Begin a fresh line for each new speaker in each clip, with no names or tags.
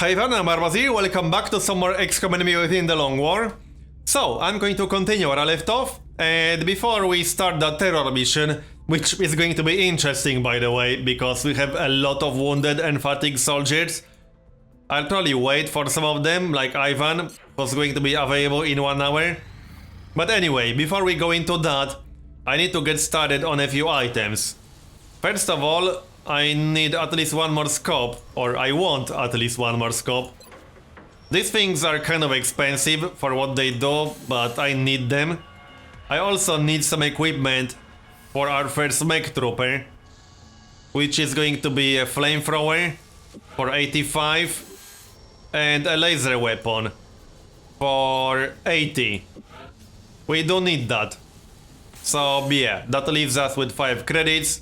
Hi everyone, I'm Marbozir, welcome back to some more XCOM enemy within the long war. So, I'm going to continue where I left off, and before we start the terror mission, which is going to be interesting by the way, because we have a lot of wounded and fatigued soldiers. I'll probably wait for some of them, like Ivan, who's going to be available in 1 hour. But anyway, before we go into that, I need to get started on a few items. First of all, I need at least one more scope, or I want at least one more scope. These things are kind of expensive for what they do, but I need them. I also need some equipment for our first mech trooper, which is going to be a flamethrower for 85 and a laser weapon for 80. We don't need that. So yeah, that leaves us with 5 credits.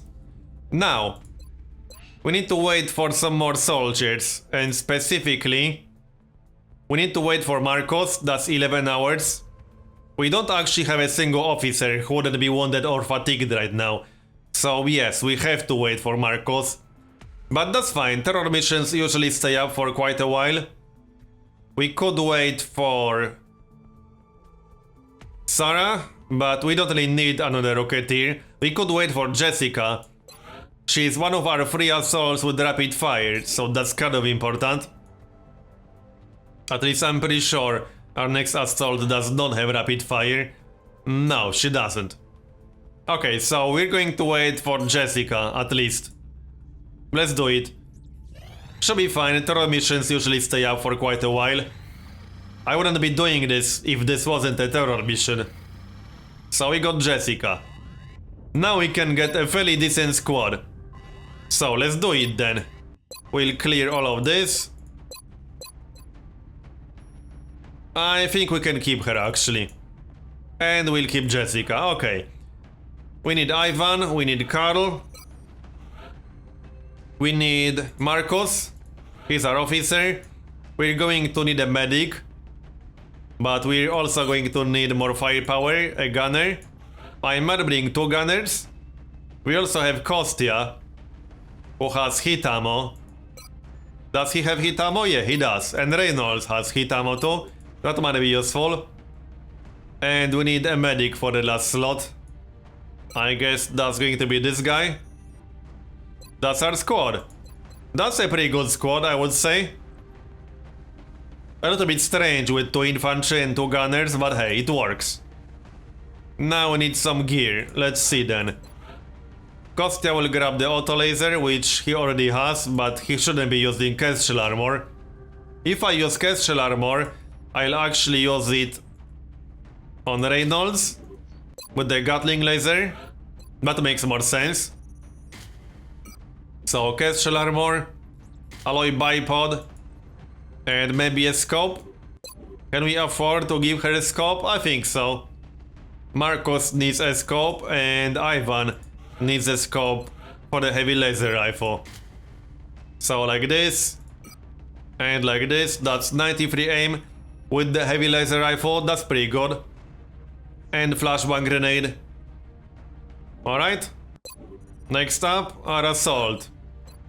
Now, we need to wait for some more soldiers, and specifically, we need to wait for Marcos, that's 11 hours. We don't actually have a single officer who wouldn't be wounded or fatigued right now. So yes, we have to wait for Marcos. But that's fine, terror missions usually stay up for quite a while. We could wait for Sarah, but we don't really need another Rocketeer. We could wait for Jessica. She's one of our 3 assaults with rapid fire, so that's kind of important. At least I'm pretty sure our next assault does not have rapid fire. No, she doesn't. Okay, so we're going to wait for Jessica, at least. Let's do it. Should be fine, terror missions usually stay up for quite a while. I wouldn't be doing this if this wasn't a terror mission. So we got Jessica. Now we can get a fairly decent squad. So let's do it then. We'll clear all of this. I think we can keep her actually. And we'll keep Jessica, okay. We need Ivan, we need Carl. We need Marcos. He's our officer. We're going to need a medic. But we're also going to need more firepower, a gunner. I might bring 2 gunners. We also have Kostya, who has hit ammo. Does he have hit ammo? Yeah, he does. And Reynolds has hit ammo too. That might be useful. And we need a medic for the last slot. I guess that's going to be this guy. That's our squad. That's a pretty good squad, I would say. A little bit strange with 2 infantry and 2 gunners, but hey, it works. Now we need some gear. Let's see then. Kostya will grab the auto laser, which he already has, but he shouldn't be using Kestrel armor. If I use Kestrel armor, I'll actually use it on Reynolds with the Gatling laser. That makes more sense. So Kestrel armor, alloy bipod, and maybe a scope. Can we afford to give her a scope? I think so. Marcos needs a scope and Ivan needs a scope for the heavy laser rifle. So like this and like this, that's 93 aim with the heavy laser rifle, that's pretty good. And flashbang grenade. Alright. Next up, our assault.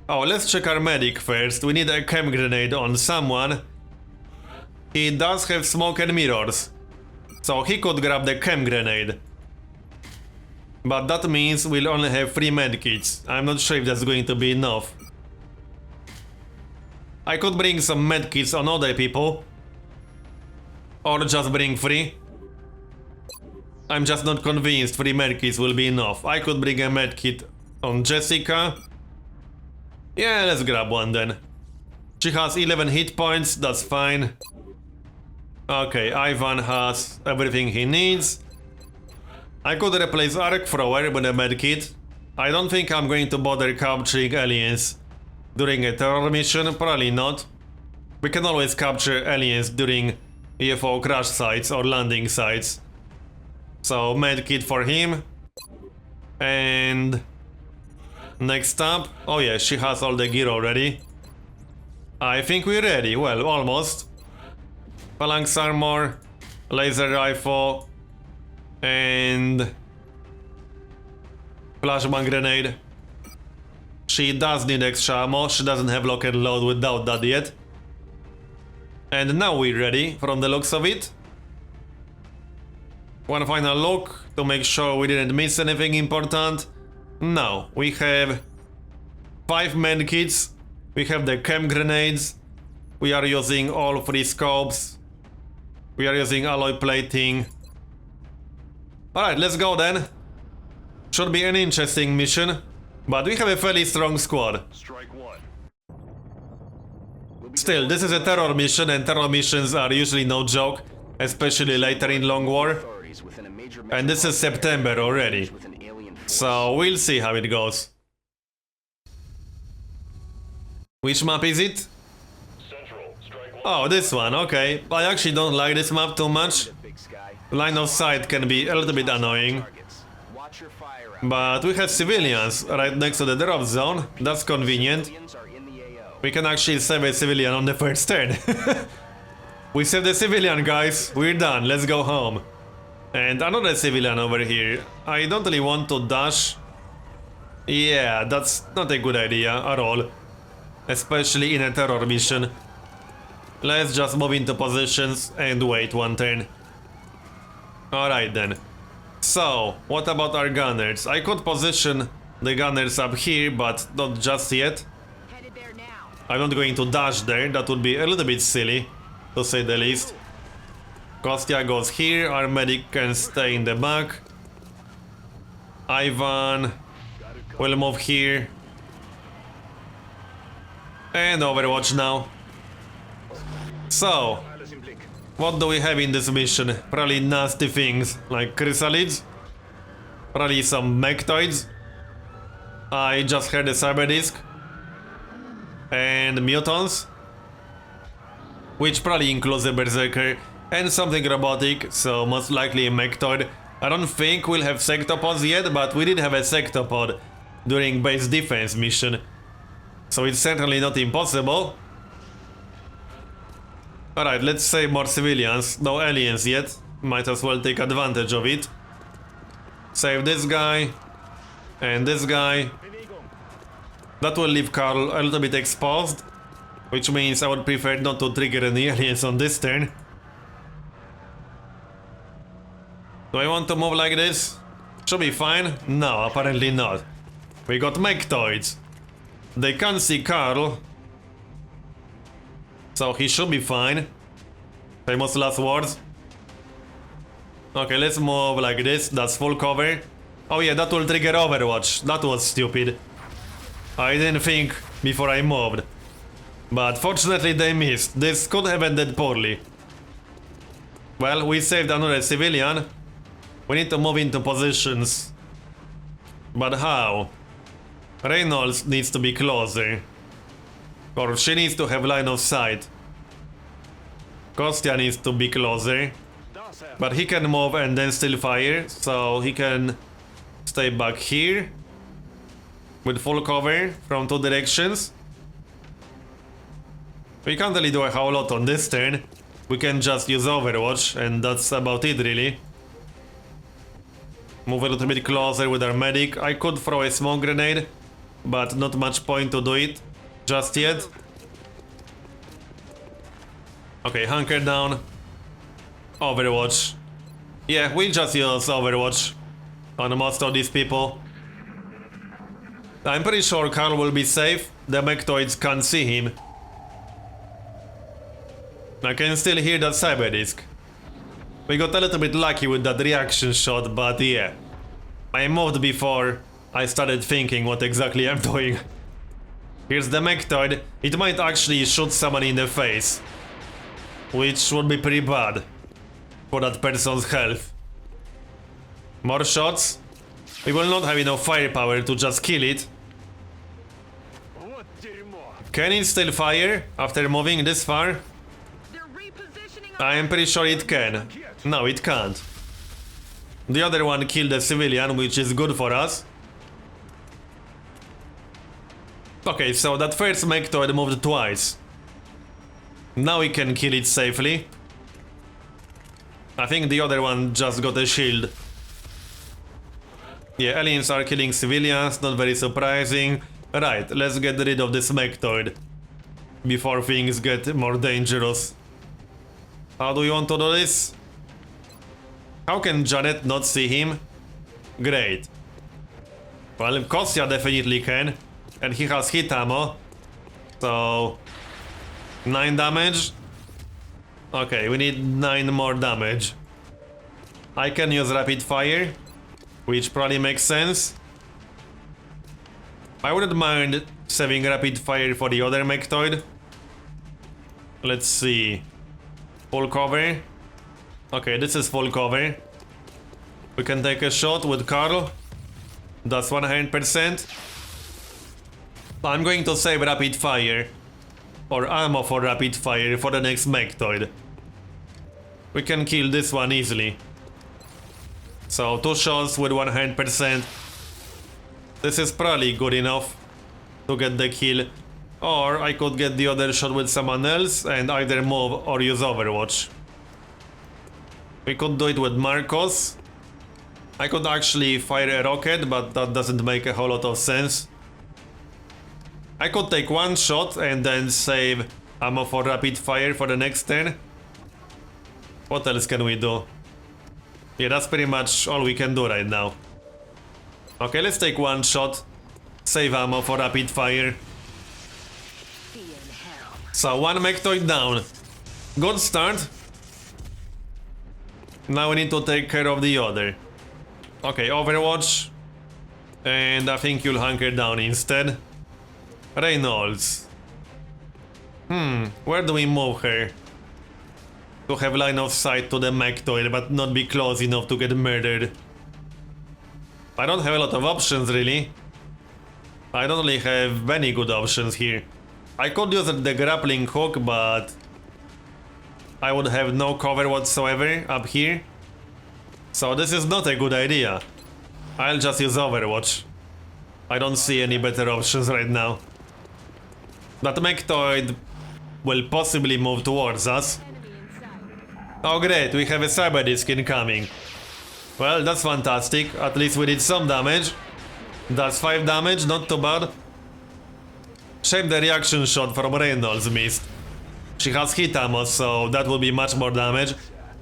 Oh, let's check our medic first. We need a chem grenade on someone. He does have smoke and mirrors, so he could grab the chem grenade. But that means we'll only have 3 medkits. I'm not sure if that's going to be enough. I could bring some medkits on other people. Or just bring 3. I'm just not convinced 3 medkits will be enough. I could bring a medkit on Jessica. Yeah, let's grab one then. She has 11 hit points, that's fine. Okay, Ivan has everything he needs. I could replace Arc Thrower with a medkit. I don't think I'm going to bother capturing aliens during a terror mission, probably not. We can always capture aliens during UFO crash sites or landing sites. So medkit for him. And next up, oh yeah, she has all the gear already. I think we're ready, well, almost. Phalanx armor, laser rifle, and flashbang grenade. She does need extra ammo, she doesn't have lock and load without that yet. And now we're ready, from the looks of it. One final look to make sure we didn't miss anything important. Now, we have 5 medkits, we have the chem grenades, we are using all 3 scopes, we are using alloy plating. Alright, let's go then. Should be an interesting mission, but we have a fairly strong squad. Still, this is a terror mission, and terror missions are usually no joke, especially later in Long War. And this is September already, so we'll see how it goes. Which map is it? Oh, this one, okay. I actually don't like this map too much. Line of sight can be a little bit annoying. But we have civilians right next to the drop zone, that's convenient. We can actually save a civilian on the first turn. We saved the civilian, guys, we're done, let's go home. And another civilian over here. I don't really want to dash. Yeah, that's not a good idea at all. Especially in a terror mission. Let's just move into positions and wait one turn. Alright then. So, what about our gunners? I could position the gunners up here, but not just yet. I'm not going to dash there, that would be a little bit silly, to say the least. Kostya goes here, our medic can stay in the back. Ivan will move here. And Overwatch now. So, what do we have in this mission? Probably nasty things like chryssalids. Probably some mectoids. I just heard a Cyberdisk. And mutants. Which probably includes a Berserker. And something robotic, so most likely a mectoid. I don't think we'll have sectopods yet, but we did have a sectopod during base defense mission. So it's certainly not impossible. Alright, let's save more civilians. No aliens yet. Might as well take advantage of it. Save this guy. And this guy. That will leave Carl a little bit exposed. Which means I would prefer not to trigger any aliens on this turn. Do I want to move like this? Should be fine? No, apparently not. We got mectoids. They can't see Carl. So he should be fine. Famous last words. Okay, let's move like this. That's full cover. Oh yeah, that will trigger Overwatch. That was stupid. I didn't think before I moved. But fortunately they missed. This could have ended poorly. Well, we saved another civilian. We need to move into positions. But how? Reynolds needs to be closer. Or she needs to have line of sight. Kostya needs to be closer. But he can move and then still fire, so he can stay back here. With full cover from 2 directions. We can't really do a whole lot on this turn. We can just use Overwatch, and that's about it really. Move a little bit closer with our medic. I could throw a smoke grenade, but not much point to do it just yet. Okay, hunker down. Overwatch. Yeah, we'll just use Overwatch on most of these people. I'm pretty sure Carl will be safe. The mectoids can't see him. I can still hear that Cyberdisk. We got a little bit lucky with that reaction shot, but yeah. I moved before I started thinking what exactly I'm doing. Here's the mectoid. It might actually shoot someone in the face. Which would be pretty bad for that person's health. More shots. We will not have enough firepower to just kill it. Can it still fire after moving this far? I am pretty sure it can. No, it can't. The other one killed a civilian, which is good for us. Okay, so that first mectoid moved twice. Now we can kill it safely. I think the other one just got a shield. Yeah, aliens are killing civilians, not very surprising. Right, let's get rid of this mectoid before things get more dangerous. How do you want to do this? How can Janet not see him? Great. Well, Kostya definitely can. And he has hit ammo. So... 9 damage. Okay, we need 9 more damage. I can use rapid fire, which probably makes sense. I wouldn't mind saving rapid fire for the other Mechtoid. Let's see. Full cover. Okay, this is full cover. We can take a shot with Carl. That's 100%. I'm going to save rapid fire. Or ammo for rapid fire for the next Mechtoid. We can kill this one easily. So 2 shots with 100%. This is probably good enough to get the kill. Or I could get the other shot with someone else and either move or use Overwatch. We could do it with Marcos. I could actually fire a rocket, but that doesn't make a whole lot of sense. I could take 1 shot and then save ammo for rapid fire for the next turn. What else can we do? Yeah, that's pretty much all we can do right now. Okay, let's take 1 shot. Save ammo for rapid fire. So 1 Mechtoid down. Good start. Now we need to take care of the other. Okay, Overwatch. And I think you'll hunker down instead. Reynolds. Where do we move her? To have line of sight to the Mechtoid, but not be close enough to get murdered. I don't have a lot of options, really. I don't really have many good options here. I could use the grappling hook, but I would have no cover whatsoever up here. So this is not a good idea. I'll just use Overwatch. I don't see any better options right now. That Mechtoid will possibly move towards us. Oh great, we have a Cyberdisk incoming. Well, that's fantastic. At least we did some damage. That's 5 damage, not too bad. Shame the reaction shot from Reynolds missed. She has hit ammo, so that will be much more damage.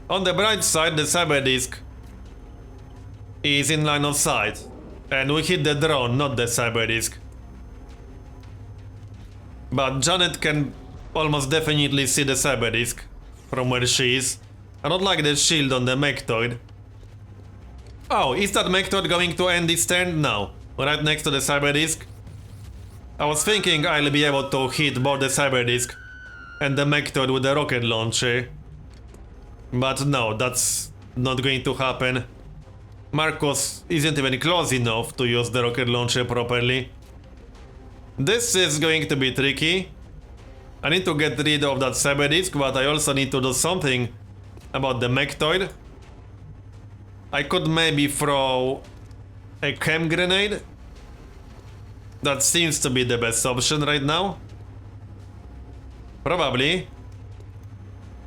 On the bright side, the Cyberdisk is in line of sight. And we hit the drone, not the Cyberdisk. But Janet can almost definitely see the Cyberdisk from where she is. I don't like the shield on the Mechtoid. Oh, is that Mechtoid going to end its turn? No. Right next to the Cyberdisk. I was thinking I'll be able to hit both the Cyberdisk and the Mechtoid with the rocket launcher. But no, that's not going to happen. Marcos isn't even close enough to use the rocket launcher properly. This is going to be tricky. I need to get rid of that Cyberdisk, but I also need to do something about the Mechtoid. I could maybe throw a chem grenade. That seems to be the best option right now. Probably.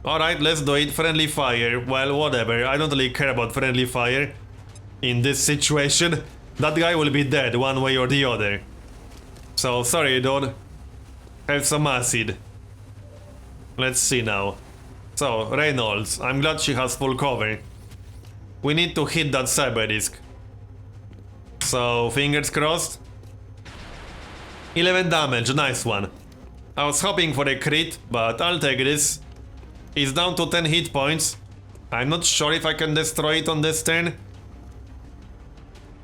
Alright, let's do it. Friendly fire. Well, whatever. I don't really care about friendly fire. In this situation, that guy will be dead one way or the other. So, sorry dude. Have some acid. Let's see now. So, Reynolds. I'm glad she has full cover. We need to hit that Cyberdisk. So, fingers crossed. 11 damage, nice one. I was hoping for a crit, but I'll take this. It's down to 10 hit points. I'm not sure if I can destroy it on this turn.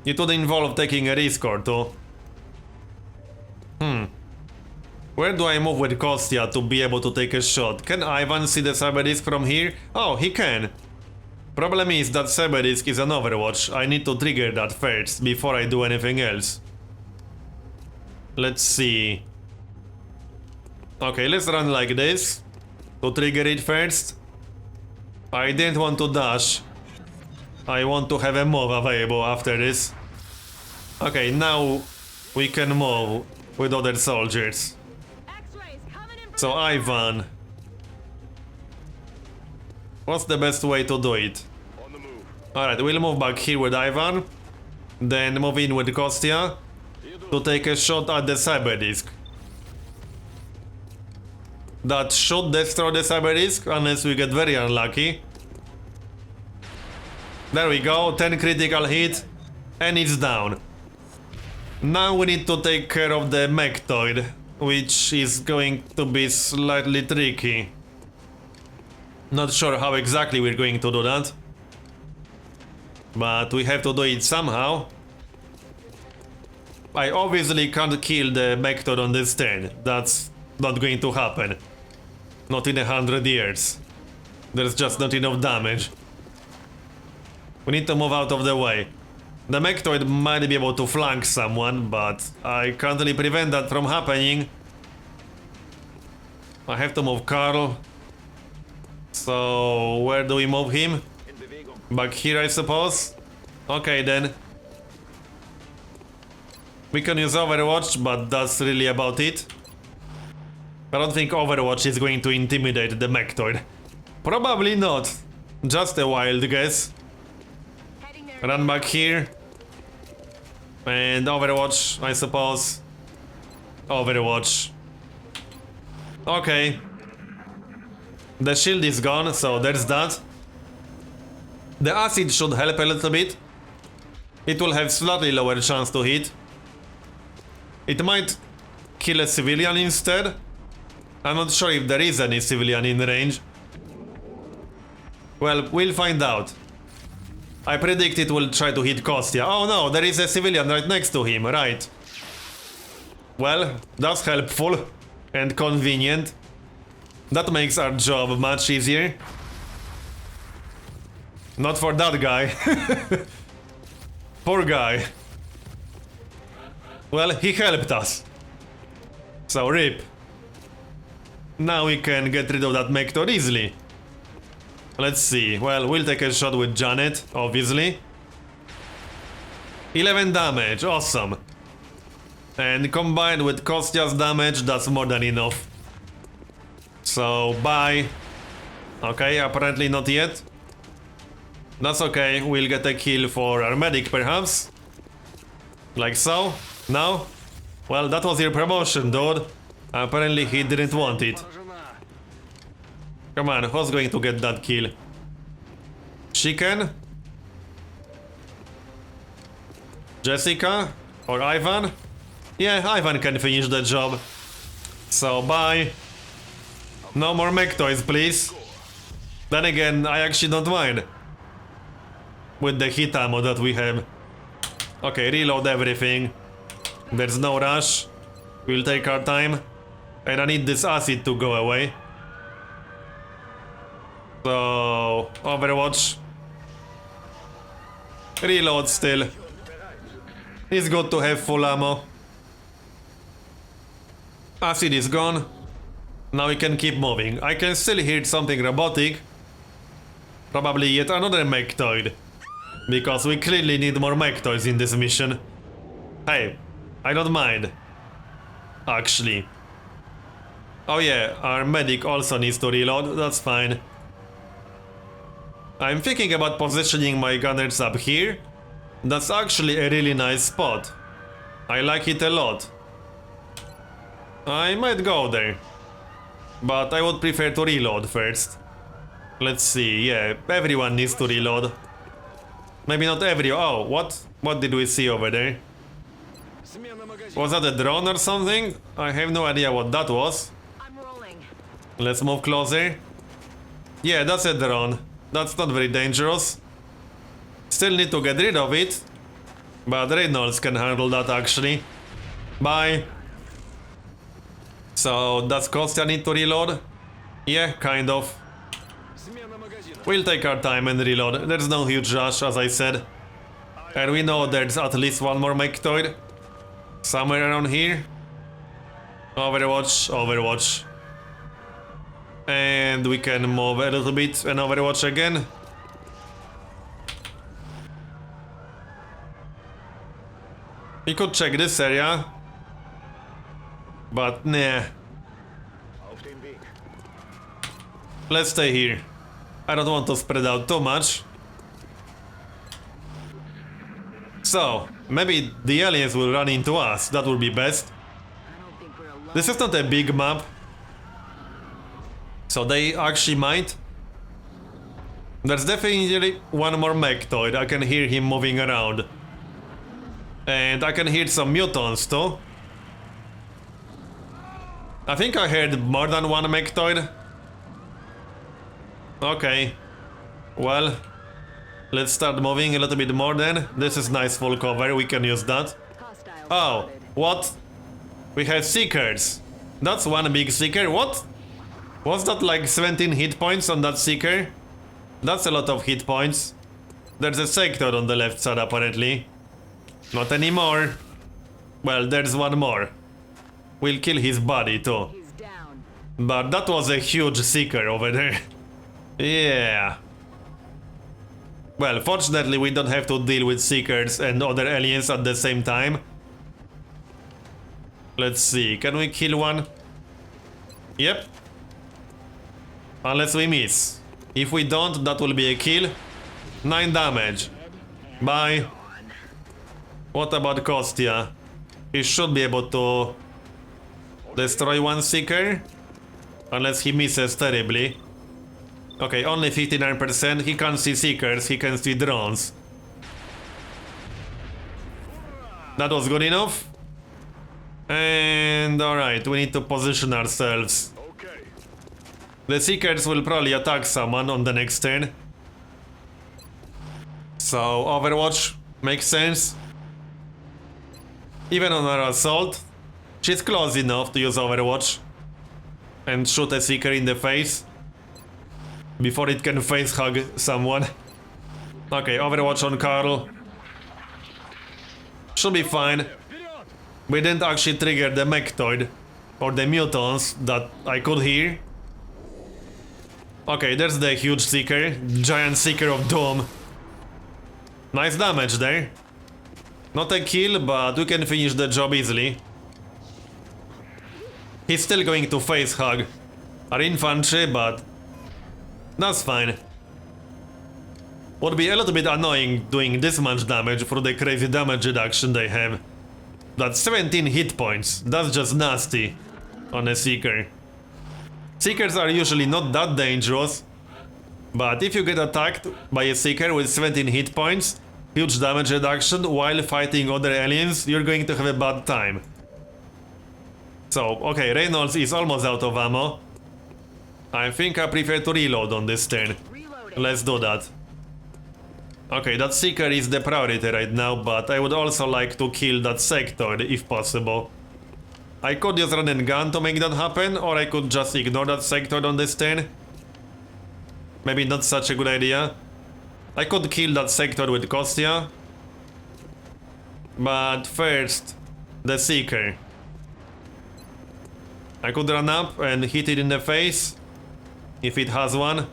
It would involve taking a risk or two. Where do I move with Kostya to be able to take a shot? Can Ivan see the Cyberdisk from here? Oh, he can. Problem is that Cyberdisk is an Overwatch. I need to trigger that first before I do anything else. Let's see. Okay, let's run like this to trigger it first. I didn't want to dash. I want to have a move available after this. Okay, now we can move with other soldiers. So Ivan, what's the best way to do it? Alright, we'll move back here with Ivan, then move in with Kostya to take a shot at the Cyberdisk. That should destroy the Cyberdisk, unless we get very unlucky. There we go, 10 critical hit, and it's down. Now we need to take care of the Sectoid, which is going to be slightly tricky. Not sure how exactly we're going to do that, but we have to do it somehow. I obviously can't kill the Sectoid on this turn. That's not going to happen. Not in 100 years. There's just not enough damage. We need to move out of the way. The Sectoid might be able to flank someone, but I can't really prevent that from happening. I have to move Carl. So, where do we move him? Back here, I suppose? Okay then. We can use Overwatch, but that's really about it. I don't think Overwatch is going to intimidate the Sectoid. Probably not. Just a wild guess. Run back here. And Overwatch, I suppose. Overwatch. Okay. The shield is gone, so there's that. The acid should help a little bit. It will have slightly lower chance to hit. It might kill a civilian instead. I'm not sure if there is any civilian in range. Well, we'll find out. I predict it will try to hit Kostya. Oh no, there is a civilian right next to him, right. Well, that's helpful and convenient. That makes our job much easier. Not for that guy. Poor guy. Well, he helped us. So rip. Now we can get rid of that Sectoid easily. Let's see. Well, we'll take a shot with Janet, obviously. 11 damage, awesome. And combined with Kostya's damage, that's more than enough. So, bye. Okay, apparently not yet. That's okay, we'll get a kill for our medic, perhaps. Like so. No? Well, that was your promotion, dude. Apparently he didn't want it. Come on, who's going to get that kill? Chicken? Jessica? Or Ivan? Yeah, Ivan can finish the job. So, bye. No more Sectoids, please. Then again, I actually don't mind. With the hit ammo that we have. Okay, reload everything. There's no rush. We'll take our time. And I need this acid to go away. So, Overwatch. Reload still. It's good to have full ammo. Acid is gone. Now we can keep moving. I can still hear something robotic. Probably yet another Sectoid. Because we clearly need more Sectoids in this mission. Hey, I don't mind. Actually. Oh yeah, our medic also needs to reload, that's fine. I'm thinking about positioning my gunners up here. That's actually a really nice spot. I like it a lot. I might go there. But I would prefer to reload first. Let's see, yeah, everyone needs to reload. Maybe not everyone. Oh, what did we see over there? Was that a drone or something? I have no idea what that was. Let's move closer. Yeah, that's a drone. That's not very dangerous. Still need to get rid of it. But Reynolds can handle that actually. Bye. So, does Kostya need to reload? Yeah, kind of. We'll take our time and reload. There's no huge rush, as I said. And we know there's at least one more Sectoid. Somewhere around here. Overwatch, Overwatch. And we can move a little bit and Overwatch again. We could check this area. But nah. Let's stay here. I don't want to spread out too much. So, maybe the aliens will run into us, that would be best. This is not a big map. So they actually might. There's definitely one more Mechtoid. I can hear him moving around. And I can hear some mutants too. I think I heard more than one Mechtoid. Okay. Well, let's start moving a little bit more then. This is nice full cover, we can use that. Oh, what? We have Seekers. That's one big Seeker, what? Was that like 17 hit points on that Seeker? That's a lot of hit points. There's a Sectoid on the left side apparently. Not anymore. Well, there's one more. We'll kill his body too. But that was a huge Seeker over there. Yeah. Well, fortunately we don't have to deal with Seekers and other aliens at the same time. Let's see, can we kill one? Yep. Unless we miss. If we don't, that will be a kill. 9 damage. Bye. What about Kostya? He should be able to destroy one Seeker. Unless he misses terribly. Okay, only 59%. He can't see Seekers, he can see drones. That was good enough. And alright, we need to position ourselves. The Seekers will probably attack someone on the next turn. So Overwatch makes sense. Even on our assault, she's close enough to use Overwatch and shoot a Seeker in the face before it can face hug someone. Okay, Overwatch on Carl. Should be fine. We didn't actually trigger the Mechtoid or the mutants that I could hear. Okay, there's the huge Seeker, giant Seeker of Doom. Nice damage there. Not a kill, but we can finish the job easily. He's still going to face hug our infantry, but that's fine. Would be a little bit annoying doing this much damage for the crazy damage reduction they have. That's 17 hit points, that's just nasty on a Seeker. Seekers are usually not that dangerous, but if you get attacked by a Seeker with 17 hit points, huge damage reduction while fighting other aliens, you're going to have a bad time. So, okay, Reynolds is almost out of ammo. I think I prefer to reload on this turn. Let's do that. Okay, that Seeker is the priority right now, but I would also like to kill that Sectoid if possible. I could use run and gun to make that happen, or I could just ignore that Sectoid on this turn. Maybe not such a good idea. I could kill that Sectoid with Kostya. But first, the Seeker. I could run up and hit it in the face, if it has one.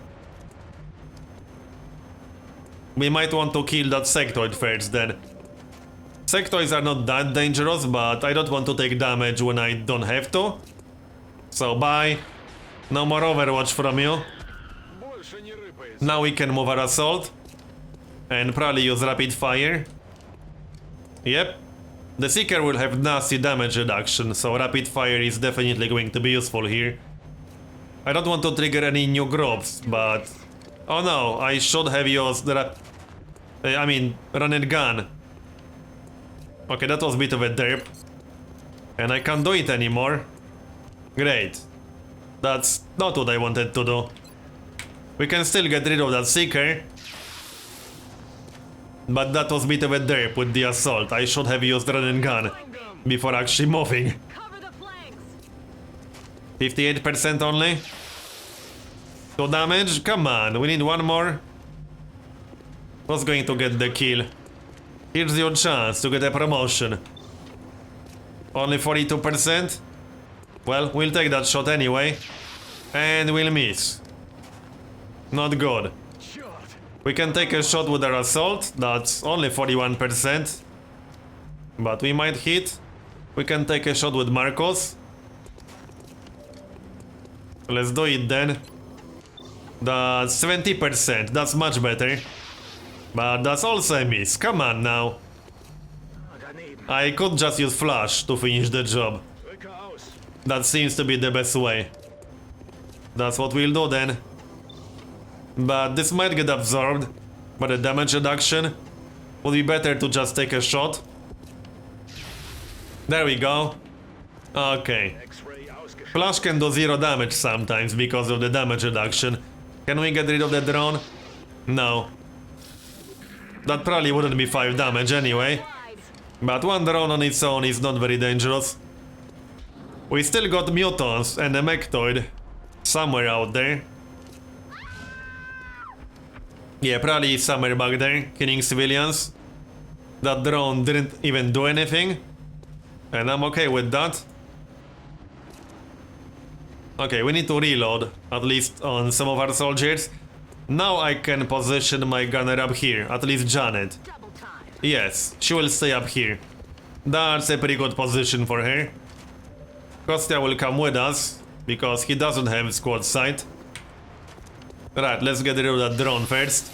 We might want to kill that Sectoid first then. Sectoids are not that dangerous, but I don't want to take damage when I don't have to. So bye. No more Overwatch from you. Now we can move our assault. And probably use rapid fire. Yep. The Seeker will have nasty damage reduction, so rapid fire is definitely going to be useful here. I don't want to trigger any new groups, but... Oh no, I should have used the run and gun. Okay, that was a bit of a derp. And I can't do it anymore. Great. That's not what I wanted to do. We can still get rid of that Seeker. But that was a bit of a derp with the assault. I should have used run and gun before actually moving. 58% only. 2 damage? Come on, we need one more. Who's going to get the kill? Here's your chance to get a promotion. Only 42%? Well, we'll take that shot anyway. And we'll miss. Not good. We can take a shot with our assault, that's only 41%. But we might hit. We can take a shot with Marcos. Let's do it then. That's 70%, that's much better. But that's also a miss, come on now. I could just use flash to finish the job. That seems to be the best way. That's what we'll do then. But this might get absorbed, but the damage reduction would be better to just take a shot. There we go. Okay. Flash can do 0 damage sometimes because of the damage reduction. Can we get rid of the drone? No. That probably wouldn't be 5 damage anyway. But 1 drone on its own is not very dangerous. We still got mutants and a Sectoid somewhere out there. Yeah, probably somewhere back there, killing civilians. That drone didn't even do anything. And I'm okay with that. Okay, we need to reload, at least on some of our soldiers. Now I can position my gunner up here, at least Janet. Yes, she will stay up here. That's a pretty good position for her. Kostya will come with us, because he doesn't have squad sight. Right, let's get rid of that drone first.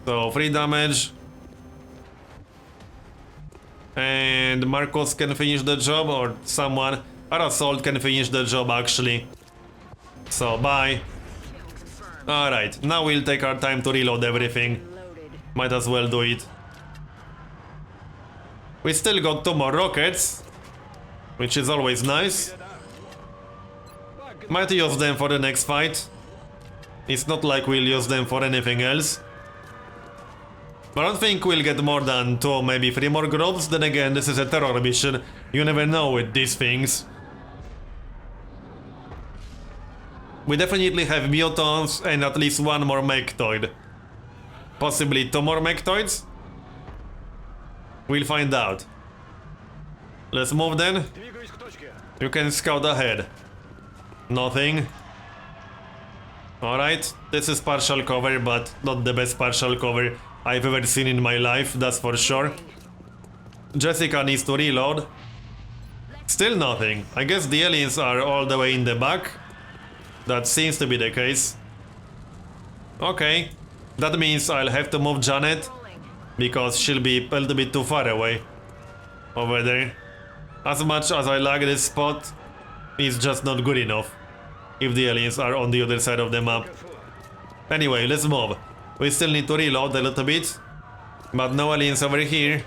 So, 3 damage. And Marcos can finish the job, or someone. Our assault can finish the job actually. So, bye. Alright, now we'll take our time to reload everything. Might as well do it. We still got 2 more rockets, which is always nice. Might use them for the next fight. It's not like we'll use them for anything else. I don't think we'll get more than 2, maybe 3 more groups. Then again, this is a terror mission. You never know with these things. We definitely have mutants and at least 1 more Sectoid. Possibly 2 more Sectoids? We'll find out. Let's move then. You can scout ahead. Nothing. Alright, this is partial cover, but not the best partial cover I've ever seen in my life, that's for sure. Jessica needs to reload. Still nothing. I guess the aliens are all the way in the back. That seems to be the case. Okay, that means I'll have to move Janet, because she'll be a little bit too far away. Over there. As much as I like this spot, it's just not good enough if the aliens are on the other side of the map. Anyway, let's move. We still need to reload a little bit, but no aliens over here,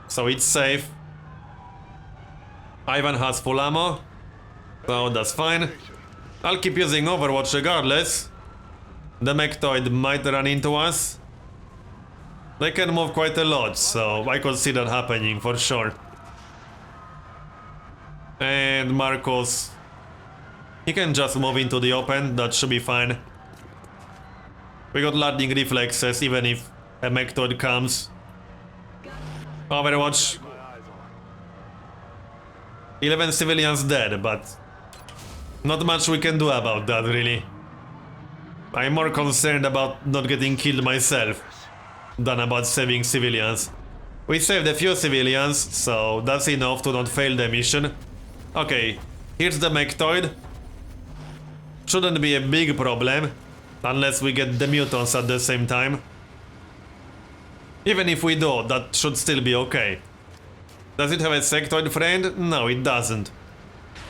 so it's safe. Ivan has full ammo, so that's fine. I'll keep using Overwatch regardless. The Sectoid might run into us. They can move quite a lot, so I could see that happening for sure. And Marcos, he can just move into the open, that should be fine. We got landing reflexes even if a Sectoid comes. Overwatch. 11 civilians dead, but not much we can do about that really. I'm more concerned about not getting killed myself than about saving civilians. We saved a few civilians, so that's enough to not fail the mission. Okay, here's the Sectoid. Shouldn't be a big problem, unless we get the mutants at the same time. Even if we do, that should still be okay. Does it have a Sectoid friend? No, it doesn't.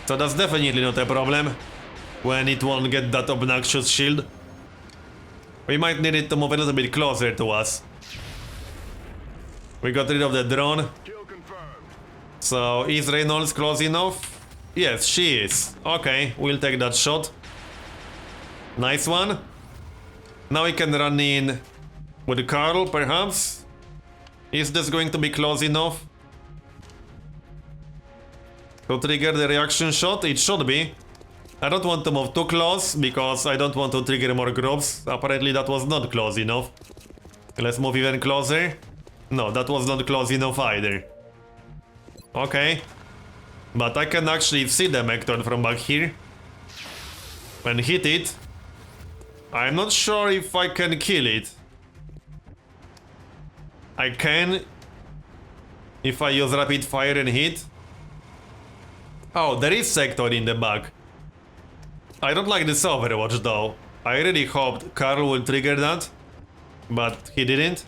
So that's definitely not a problem, when it won't get that obnoxious shield. We might need it to move a little bit closer to us. We got rid of the drone. So, is Reynolds close enough? Yes, she is. Okay, we'll take that shot. Nice one. Now we can run in with Carl, perhaps? Is this going to be close enough to trigger the reaction shot? It should be. I don't want to move too close, because I don't want to trigger more groups. Apparently that was not close enough. Let's move even closer. No, that was not close enough either. Okay. But I can actually see the Sectoid from back here. And hit it. I'm not sure if I can kill it. I can, if I use rapid fire and hit. Oh, there is Sectoid in the back. I don't like this Overwatch though. I really hoped Carl would trigger that, but he didn't.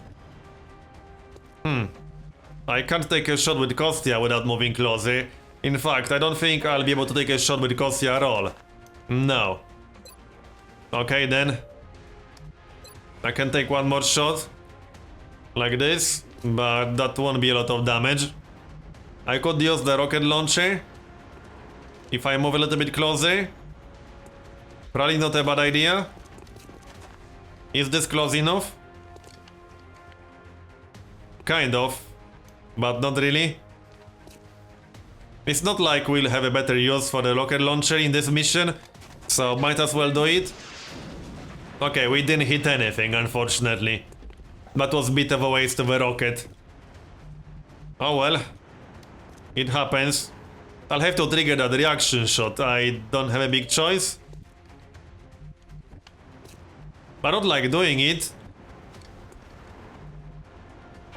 I can't take a shot with Kostya without moving closer. In fact, I don't think I'll be able to take a shot with Kostya at all. No. Okay, then. I can take one more shot. Like this. But that won't be a lot of damage. I could use the rocket launcher. If I move a little bit closer. Probably not a bad idea. Is this close enough? Kind of. But not really. It's not like we'll have a better use for the rocket launcher in this mission. So might as well do it. Okay, we didn't hit anything, unfortunately. That was a bit of a waste of a rocket. Oh well. It happens. I'll have to trigger that reaction shot. I don't have a big choice. I don't like doing it.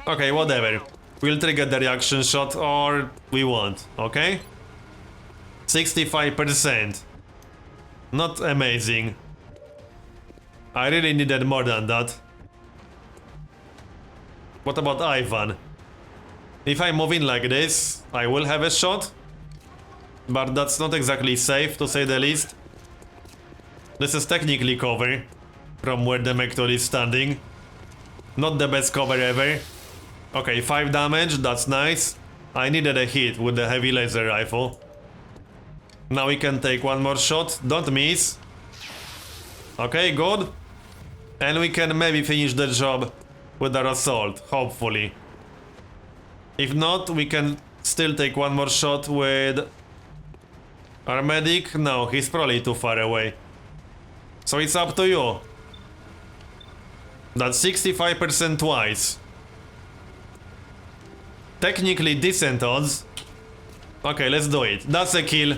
Okay, whatever. We'll trigger the reaction shot or we won't, okay? 65%. Not amazing. I really needed more than that. What about Ivan? If I move in like this, I will have a shot. But that's not exactly safe, to say the least. This is technically cover from where the Mector is standing. Not the best cover ever. Okay, 5 damage, that's nice. I needed a hit with the heavy laser rifle. Now we can take one more shot, don't miss. Okay, good. And we can maybe finish the job with our assault, hopefully. If not, we can still take one more shot with our medic. No, he's probably too far away. So it's up to you. That's 65% twice. Technically decent odds. Okay, let's do it. That's a kill.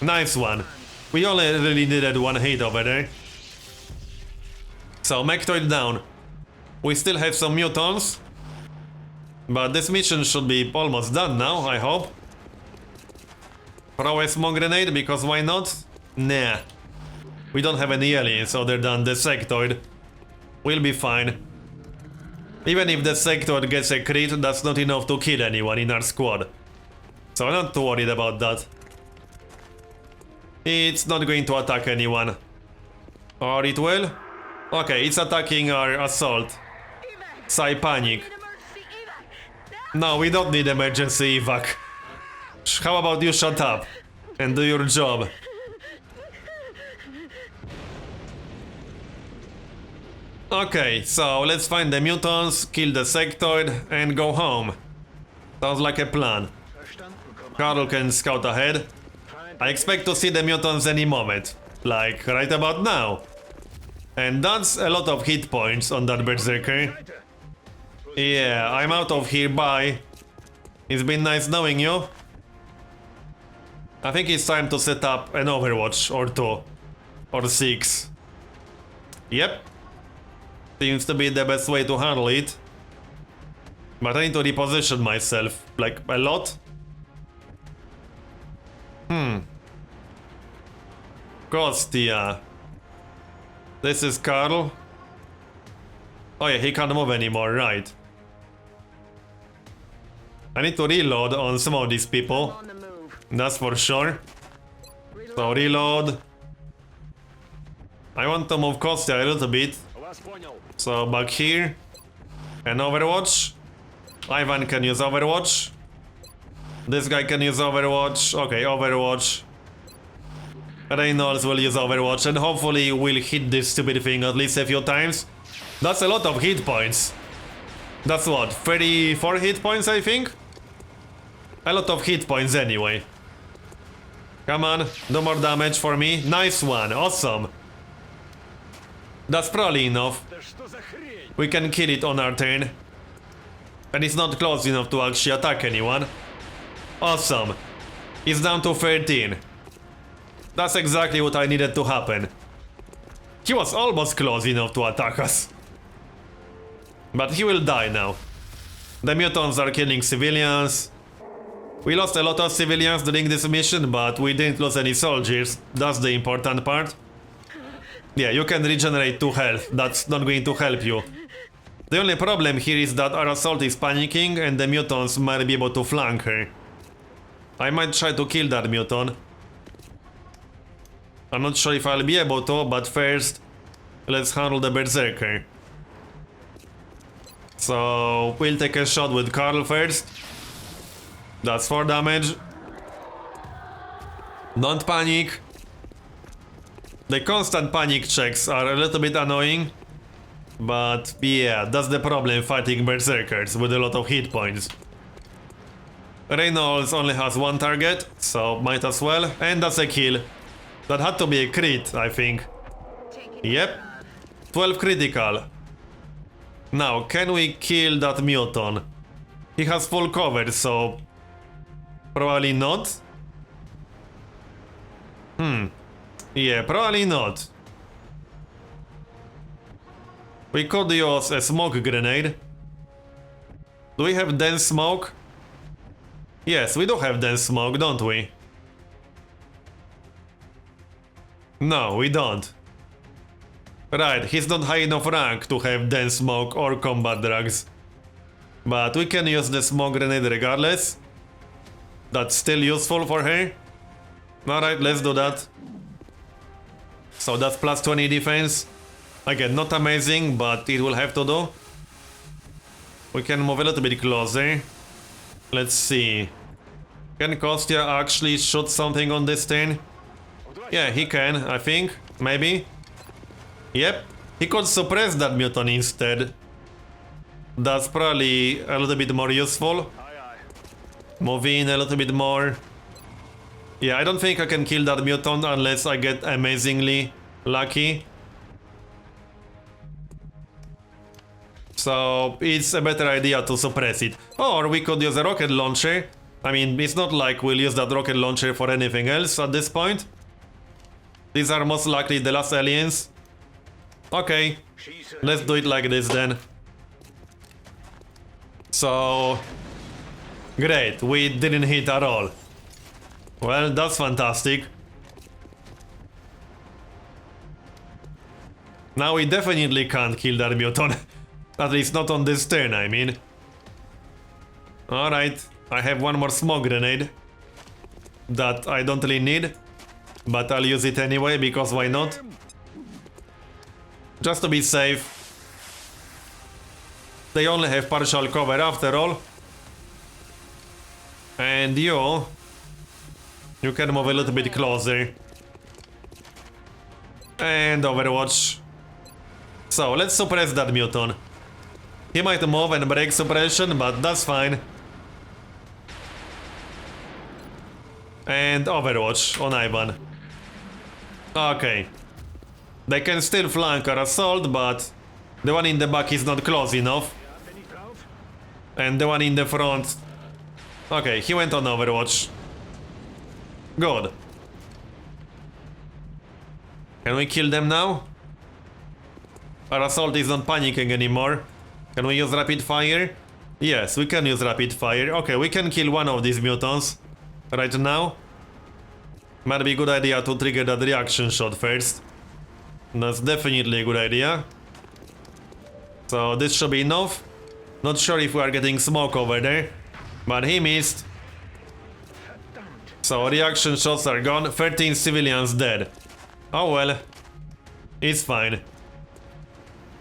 Nice one. We only really needed one hit over there. So, Mectoid down. We still have some mutants. But this mission should be almost done now, I hope. Throw a smoke grenade, because why not? Nah. We don't have any aliens other than the Sectoid. We'll be fine. Even if the Sectoid gets a crit, that's not enough to kill anyone in our squad. So I'm not too worried about that. It's not going to attack anyone. Or it will? Okay, it's attacking our assault. Panic. No, we don't need emergency evac. How about you shut up and do your job? Okay, so let's find the mutants, kill the Sectoid, and go home. Sounds like a plan. Carl can scout ahead. I expect to see the mutants any moment. Like, right about now. And that's a lot of hit points on that Berserker. Yeah, I'm out of here, bye. It's been nice knowing you. I think it's time to set up an Overwatch or 2. Or 6. Yep. Seems to be the best way to handle it. But I need to reposition myself, like, a lot. Kostia. This is Carl. Oh yeah, he can't move anymore, right. I need to reload on some of these people. That's for sure. So reload. I want to move Kostia a little bit. So back here. And Overwatch. Ivan can use Overwatch. This guy can use Overwatch. Okay, Overwatch. Reynolds will use Overwatch and hopefully we'll hit this stupid thing at least a few times. That's a lot of hit points. That's what, 34 hit points I think? A lot of hit points anyway. Come on, do more damage for me. Nice one, awesome. That's probably enough. We can kill it on our turn. And it's not close enough to actually attack anyone. Awesome. It's down to 13. That's exactly what I needed to happen. He was almost close enough to attack us. But he will die now. The mutants are killing civilians. We lost a lot of civilians during this mission, but we didn't lose any soldiers. That's the important part. Yeah, you can regenerate 2 health. That's not going to help you. The only problem here is that our assault is panicking and the mutants might be able to flank her. I might try to kill that mutant. I'm not sure if I'll be able to, but first let's handle the Berserker. So we'll take a shot with Carl first. That's 4 damage. Don't panic. The constant panic checks are a little bit annoying. But yeah, that's the problem fighting Berserkers with a lot of hit points. Reynolds only has 1 target, so might as well. And that's a kill. That had to be a crit, I think. Yep. 12 critical. Now, can we kill that muton? He has full cover, so... probably not. Yeah, probably not. We could use a smoke grenade. Do we have dense smoke? Yes, we do have dense smoke, don't we? No, we don't. Right, he's not high enough rank to have dense smoke or combat drugs. But we can use the smoke grenade regardless. That's still useful for her. Alright, let's do that. So that's plus 20 defense. Again, not amazing, but it will have to do. We can move a little bit closer. Let's see. Can Kostya actually shoot something on this turn? Yeah, he can, I think. Maybe. Yep. He could suppress that mutant instead. That's probably a little bit more useful. Move in a little bit more. Yeah, I don't think I can kill that mutant unless I get amazingly lucky. So it's a better idea to suppress it. Or we could use a rocket launcher. I mean, it's not like we'll use that rocket launcher for anything else at this point. These are most likely the last aliens. Okay, let's do it like this then. So... great, we didn't hit at all. Well, that's fantastic. Now we definitely can't kill that mutant. At least not on this turn, I mean. Alright, I have 1 more smoke grenade. That I don't really need. But I'll use it anyway, because why not? Just to be safe. They only have partial cover after all. And you can move a little bit closer. And Overwatch. So let's suppress that mutant. He might move and break suppression, but that's fine. And Overwatch on Ivan. Okay. They can still flank our assault, but the one in the back is not close enough. And the one in the front... okay, he went on Overwatch. Good. Can we kill them now? Our assault is not panicking anymore. Can we use rapid fire? Yes, we can use rapid fire. Okay, we can kill one of these mutants right now. Might be a good idea to trigger that reaction shot first. That's definitely a good idea. So this should be enough. Not sure if we are getting smoke over there, but he missed. So reaction shots are gone. 13 civilians dead. Oh well. It's fine.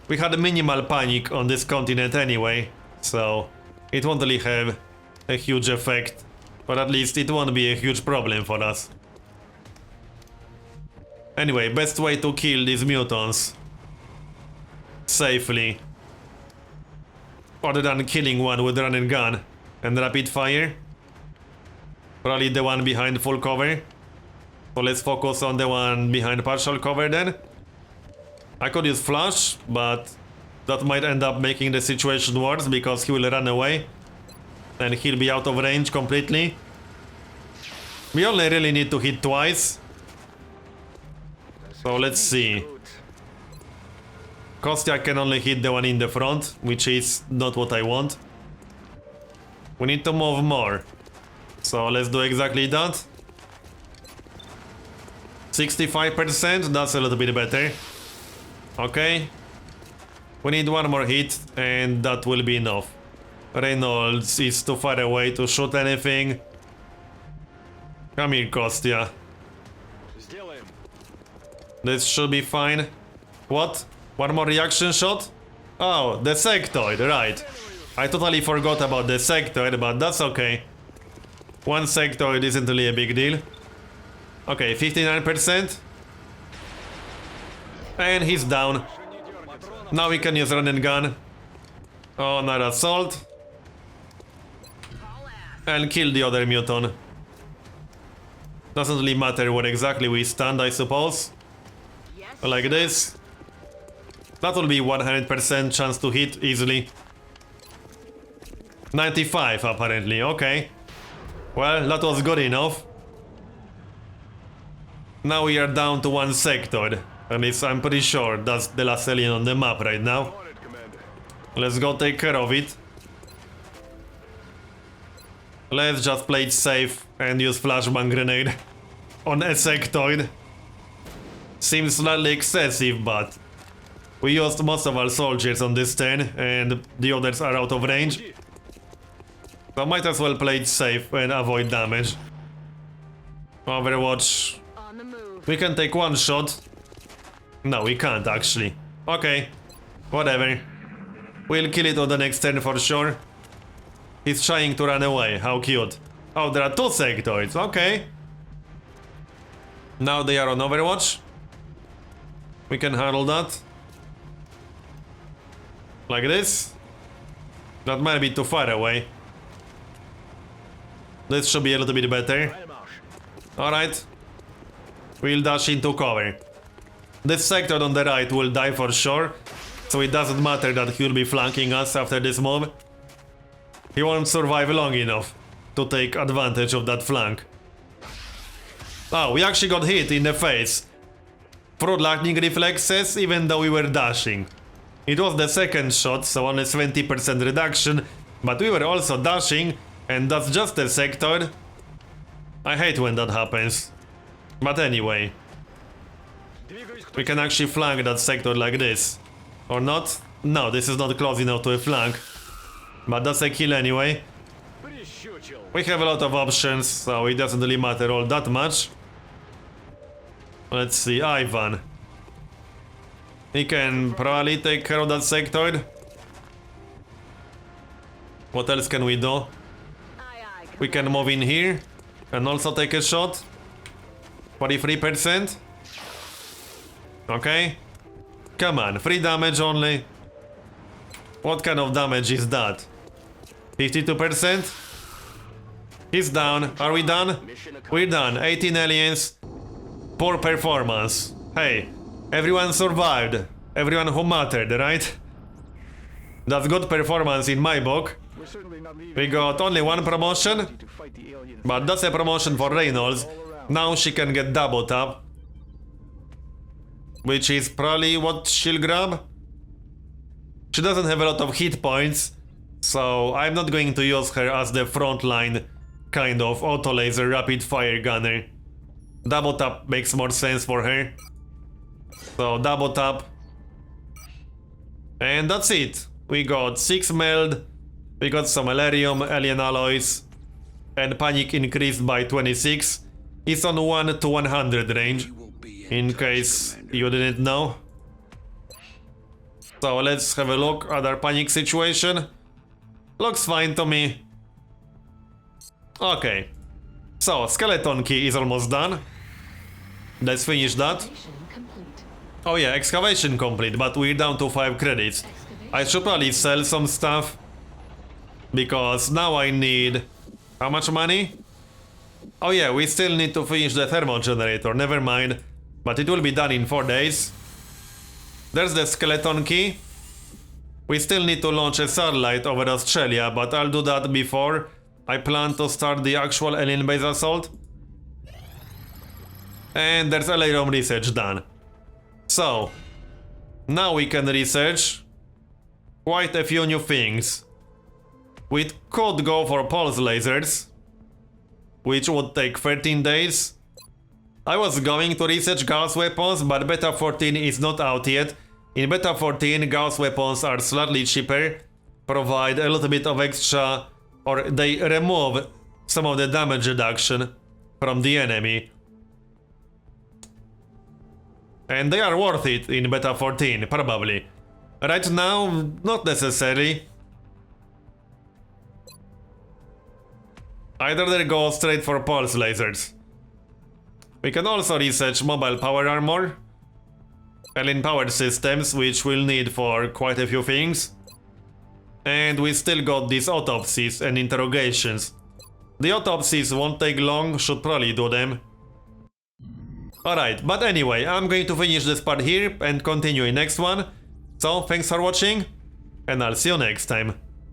We had minimal panic on this continent anyway, so it won't really have a huge effect. But at least it won't be a huge problem for us. Anyway, best way to kill these mutants safely, other than killing one with run and gun and rapid fire, probably the one behind full cover. So let's focus on the one behind partial cover then. I could use flash, but that might end up making the situation worse because he will run away and he'll be out of range completely. We only really need to hit twice. So let's see. Kostya can only hit the one in the front, which is not what I want. We need to move more. So let's do exactly that. 65%, that's a little bit better. Okay. We need one more hit, and that will be enough. Reynolds is too far away to shoot anything. Come here, Kostya. This should be fine. What? One more reaction shot. Oh, the Sectoid, right. I totally forgot about the Sectoid, but that's okay. One Sectoid isn't really a big deal. Okay, 59%. And he's down. Now we can use run and gun. Oh, another assault. And kill the other muton. Doesn't really matter where exactly we stand, I suppose. Like this. That will be 100% chance to hit easily. 95 apparently, okay. Well, that was good enough. Now we are down to one Sectoid. At least I'm pretty sure that's the last alien on the map right now. Let's go take care of it. Let's just play it safe and use flashbang grenade on a Sectoid. Seems slightly excessive, but we used most of our soldiers on this turn and the others are out of range. So might as well play it safe and avoid damage. Overwatch. We can take one shot. No, we can't actually. Okay, whatever. We'll kill it on the next turn for sure. He's trying to run away, how cute. Oh, there are two Sectoids, okay. Now they are on Overwatch. We can handle that. Like this. That might be too far away. This should be a little bit better. Alright. We'll dash into cover. This Sectoid on the right will die for sure, so it doesn't matter that he will be flanking us after this move. He won't survive long enough to take advantage of that flank. Oh, we actually got hit in the face. Through lightning reflexes, even though we were dashing. It was the second shot, so only 20% reduction, but we were also dashing, and that's just a Sectoid. I hate when that happens. But anyway. We can actually flank that Sectoid like this. Or not? No, this is not close enough to a flank. But that's a kill anyway. We have a lot of options, so it doesn't really matter all that much. Let's see, Ivan. He can probably take care of that Sectoid. What else can we do? We can move in here and also take a shot. 43%. Okay. Come on, 3 damage only. What kind of damage is that? 52%? He's down. Are we done? We're done. 18 aliens. Poor performance. Hey, everyone survived. Everyone who mattered, right? That's good performance in my book. We got only one promotion, but that's a promotion for Reynolds. Now she can get double tap, which is probably what she'll grab. She doesn't have a lot of hit points, so I'm not going to use her as the frontline kind of auto laser rapid fire gunner. Double tap makes more sense for her. So double tap. And that's it. We got 6 meld, we got some Elerium, alien alloys, and panic increased by 26. It's on 1 to 100 range, in case you didn't know. So let's have a look at our panic situation. Looks fine to me. Okay. So, skeleton key is almost done. Let's finish that. Oh yeah, excavation complete, but we're down to 5 credits. I should probably sell some stuff, because now I need... how much money? Oh yeah, we still need to finish the thermal generator, never mind. But it will be done in 4 days. There's the skeleton key. We still need to launch a satellite over Australia, but I'll do that before I plan to start the actual alien base assault. And there's Elerium research done. So, now we can research quite a few new things. We could go for pulse lasers, which would take 13 days. I was going to research Gauss weapons, but Beta 14 is not out yet. In Beta 14, Gauss weapons are slightly cheaper, provide a little bit of extra, or they remove some of the damage reduction from the enemy. And they are worth it in beta 14, probably. Right now, not necessarily. Either they go straight for pulse lasers. We can also research mobile power armor, alien powered systems, which we'll need for quite a few things. And we still got these autopsies and interrogations. The autopsies won't take long, should probably do them. Alright, but anyway, I'm going to finish this part here and continue in next one. So, thanks for watching, and I'll see you next time.